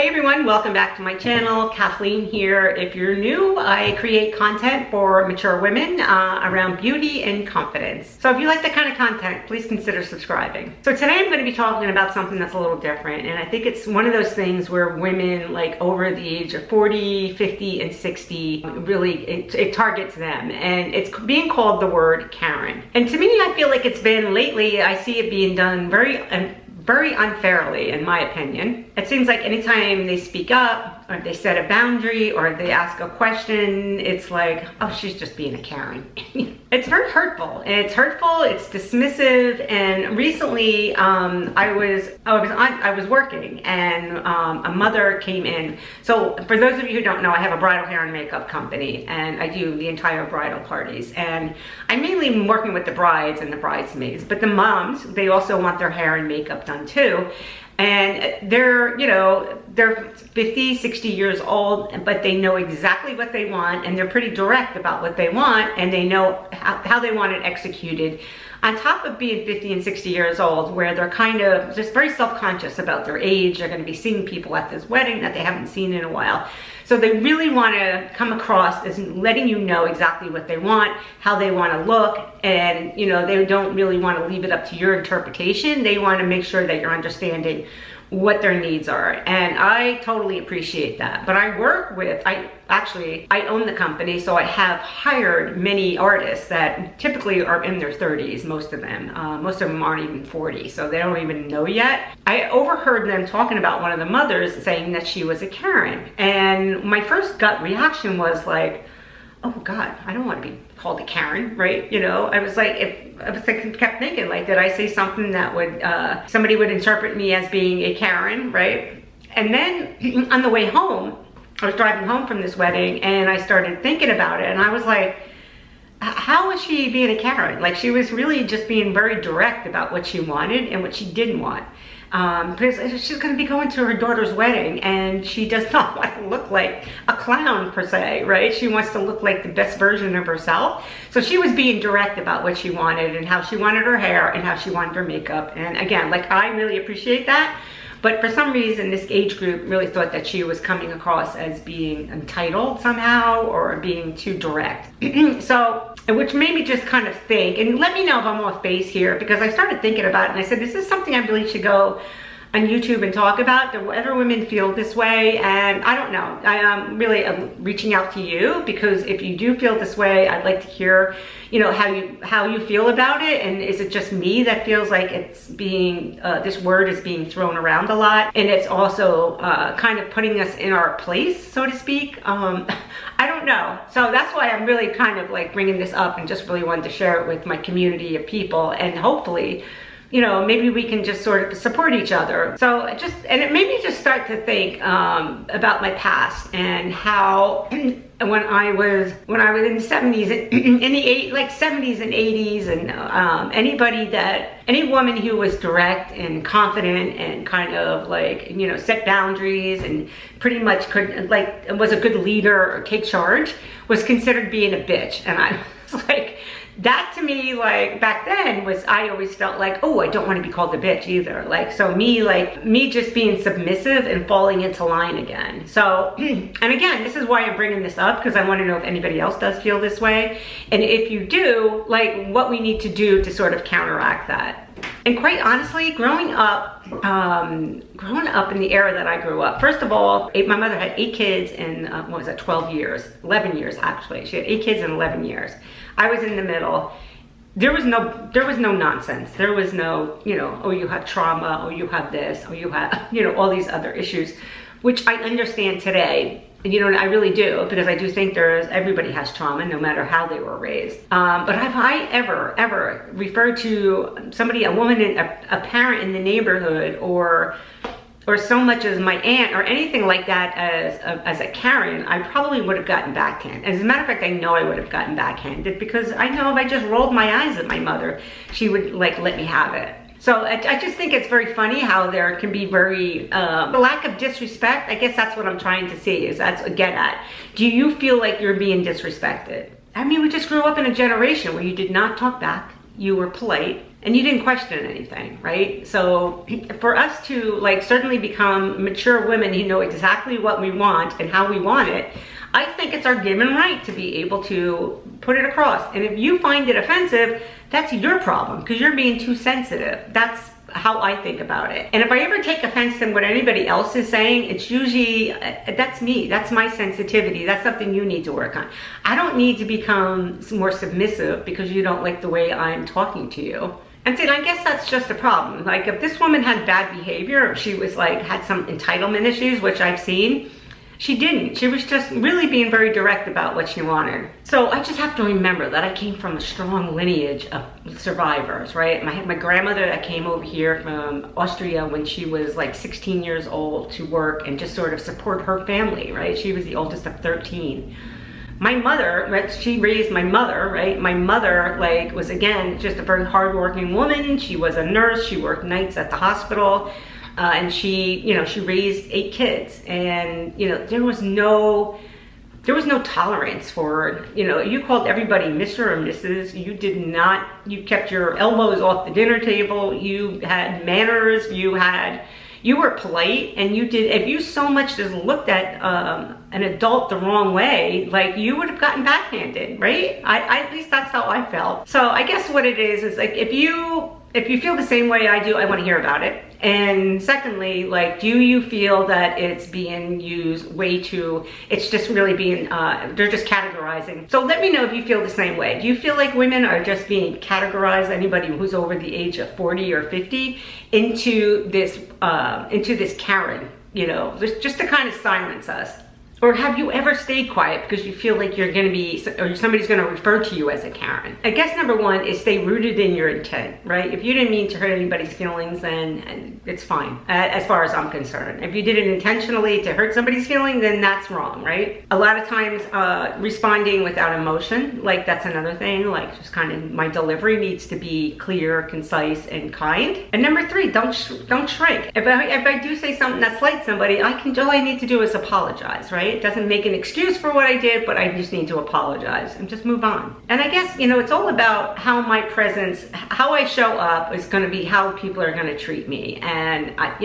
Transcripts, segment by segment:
Hey everyone, welcome back to my channel. Kathleen here. If you're new, I create content for mature women around beauty and confidence. So if you like that kind of content, please consider subscribing. So today I'm going to be talking about something that's a little different, and I think it's one of those things where women like over the age of 40, 50, and 60, really it targets them, and it's being called the word Karen. And to me, I feel like it's been lately, I see it being done very unfairly, in my opinion. It seems like anytime they speak up, or they set a boundary, or they ask a question, it's like, oh, she's just being a Karen. It's very hurtful. It's hurtful, it's dismissive, and recently I was working, and a mother came in. So for those of you who don't know, I have a bridal hair and makeup company, and I do the entire bridal parties, and I'm mainly working with the brides and the bridesmaids, but the moms, they also want their hair and makeup done too. And they're 50, 60 years old, but they know exactly what they want, and they're pretty direct about what they want, and they know how they want it executed. On top of being 50 and 60 years old, where they're kind of just very self-conscious about their age, they're going to be seeing people at this wedding that they haven't seen in a while. So they really want to come across as letting you know exactly what they want, how they want to look, and they don't really want to leave it up to your interpretation. They want to make sure that you're understanding what their needs are, and I totally appreciate that. But I work with, I own the company, so I have hired many artists that typically are in their 30s, most of them aren't even 40, so they don't even know yet. I overheard them talking about one of the mothers saying that she was a Karen, and my first gut reaction was like, oh God, I don't want to be called a Karen, right? I was like, kept thinking, like, did I say something that would, somebody would interpret me as being a Karen, right? And then on the way home, I was driving home from this wedding, and I started thinking about it, and I was like, how was she being a Karen? Like, she was really just being very direct about what she wanted and what she didn't want. Because she's going to be going to her daughter's wedding, and she does not want to look like a clown per se, right? She wants to look like the best version of herself. So she was being direct about what she wanted and how she wanted her hair and how she wanted her makeup. And again, like, I really appreciate that. But for some reason, this age group really thought that she was coming across as being entitled somehow, or being too direct. So, which made me just kind of think, and let me know if I'm off base here, because I started thinking about it, and I said, this is something I really should go on YouTube and talk about. Do other women feel this way? And I don't know. I am really reaching out to you, because if you do feel this way, I'd like to hear, how you feel about it. And is it just me that feels like it's being, this word is being thrown around a lot, and it's also kind of putting us in our place, so to speak? I don't know. So that's why I'm really kind of like bringing this up, and just really wanted to share it with my community of people, and hopefully, maybe we can just sort of support each other. So and it made me just start to think about my past, and how when I was in the 70s, in the 70s and 80s, and any woman who was direct and confident and kind of like, set boundaries and pretty much was a good leader or take charge, was considered being a bitch. And I was like, that to me, like, back then I always felt like, oh, I don't want to be called a bitch either. Like, so me just being submissive and falling into line again. So, and again, this is why I'm bringing this up, because I want to know if anybody else does feel this way. And if you do, like, what we need to do to sort of counteract that. And quite honestly, growing up in the era that I grew up, first of all, my mother had 8 kids in, 11 years actually. She had 8 kids in 11 years. I was in the middle. There was no nonsense. There was no, oh, you have trauma, oh, you have this, oh, you have, all these other issues, which I understand today. And I really do, because I do think everybody has trauma, no matter how they were raised. But have I ever referred to a woman, a parent in the neighborhood, or so much as my aunt or anything like that as a Karen, I probably would have gotten backhanded. As a matter of fact, I know I would have gotten backhanded, because I know if I just rolled my eyes at my mother, she would like let me have it. So I just think it's very funny how there can be very, the lack of disrespect. I guess that's what I'm trying to see, get at. Do you feel like you're being disrespected? I mean, we just grew up in a generation where you did not talk back. You were polite. and you didn't question anything, right? So for us to like certainly become mature women who know exactly what we want and how we want it, I think it's our given right to be able to put it across. And if you find it offensive, that's your problem because you're being too sensitive. That's how I think about it. And if I ever take offense to what anybody else is saying, it's usually, that's me, that's my sensitivity, that's something you need to work on. I don't need to become more submissive because you don't like the way I'm talking to you. And see, I guess that's just a problem. Like if this woman had bad behavior, if she was like, had some entitlement issues, which I've seen, she didn't. She was just really being very direct about what she wanted. So I just have to remember that I came from a strong lineage of survivors, right? I had my grandmother that came over here from Austria when she was like 16 years old to work and just sort of support her family, right? She was the oldest of 13. My mother, she raised my mother, right? My mother like was again, just a very hardworking woman. She was a nurse, she worked nights at the hospital. And she, you know, she raised 8 kids, and you know, there was no tolerance for, you know, you called everybody Mr. or Mrs. You did not, you kept your elbows off the dinner table. You had manners. You were polite, and you did. If you so much just looked at an adult the wrong way, like you would have gotten backhanded, right? At least that's how I felt. So I guess what it is like if you feel the same way I do, I want to hear about it. And secondly, like, do you feel that it's being used way too, it's just really being, they're just categorizing. So let me know if you feel the same way. Do you feel like women are just being categorized, anybody who's over the age of 40 or 50, into this Karen, you know, just to kind of silence us? Or have you ever stayed quiet because you feel like you're gonna be, or somebody's gonna refer to you as a Karen? I guess number one is stay rooted in your intent, right? If you didn't mean to hurt anybody's feelings, then it's fine, as far as I'm concerned. If you did it intentionally to hurt somebody's feeling, then that's wrong, right? A lot of times, responding without emotion, like that's another thing, like just kind of my delivery needs to be clear, concise, and kind. And number 3, don't shrink. If I do say something that slights somebody, all I need to do is apologize, right? It doesn't make an excuse for what I did, but I just need to apologize and just move on. And I guess, you know, it's all about how my presence, how I show up is going to be how people are going to treat me. And I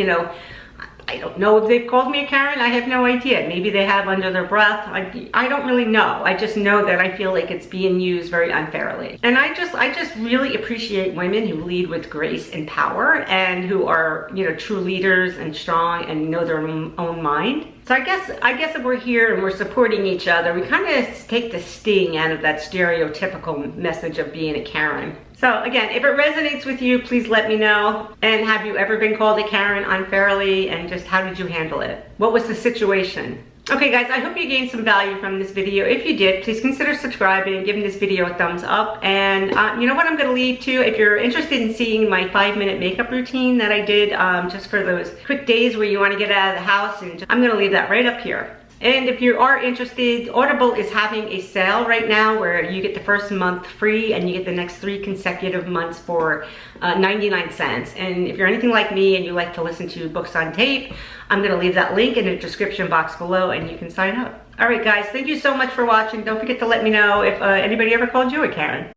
don't know if they've called me a Karen. I have no idea. Maybe they have under their breath. I don't really know. I just know that I feel like it's being used very unfairly. And I just really appreciate women who lead with grace and power and who are, you know, true leaders and strong and know their own mind. So I guess if we're here and we're supporting each other, we kind of take the sting out of that stereotypical message of being a Karen. So again, if it resonates with you, please let me know. And have you ever been called a Karen unfairly, and just how did you handle it? What was the situation? Okay guys, I hope you gained some value from this video. If you did, please consider subscribing and giving this video a thumbs up. And you know what I'm going to leave to? If you're interested in seeing my 5-minute makeup routine that I did just for those quick days where you want to get out of the house, and I'm going to leave that right up here. And if you are interested, Audible is having a sale right now where you get the first month free and you get the next 3 consecutive months for 99 cents. And if you're anything like me and you like to listen to books on tape, I'm going to leave that link in the description box below and you can sign up. All right, guys, thank you so much for watching. Don't forget to let me know if anybody ever called you a Karen.